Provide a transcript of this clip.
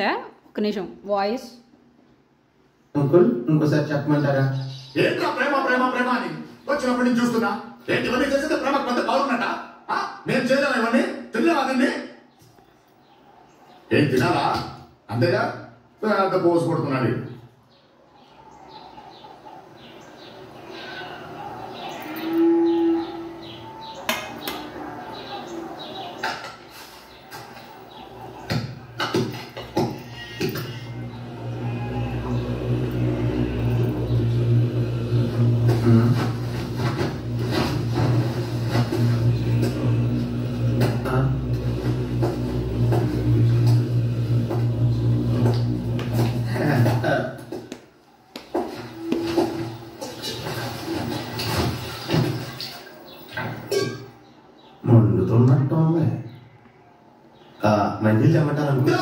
ఒక నిమిషం voice uncle ఇంకోసారి చెప్పమంటారా? ఏంట్రా ప్రేమ ప్రేమ ప్రేమ అని వచ్చినప్పటి నుంచి చూస్తున్నా. ఏంటి ఇవన్నీ చేసేది ప్రేమకు పెద్ద బాగున్నట? నేను చేయలేను ఇవన్నీ, తినలేవా అదండి? ఏం తినాలా? అంతేగా పెద్ద పోసు కొడుతున్నాడు. మండుతున్నట్టు మంచిలు చెమ్మటారు అనుకో.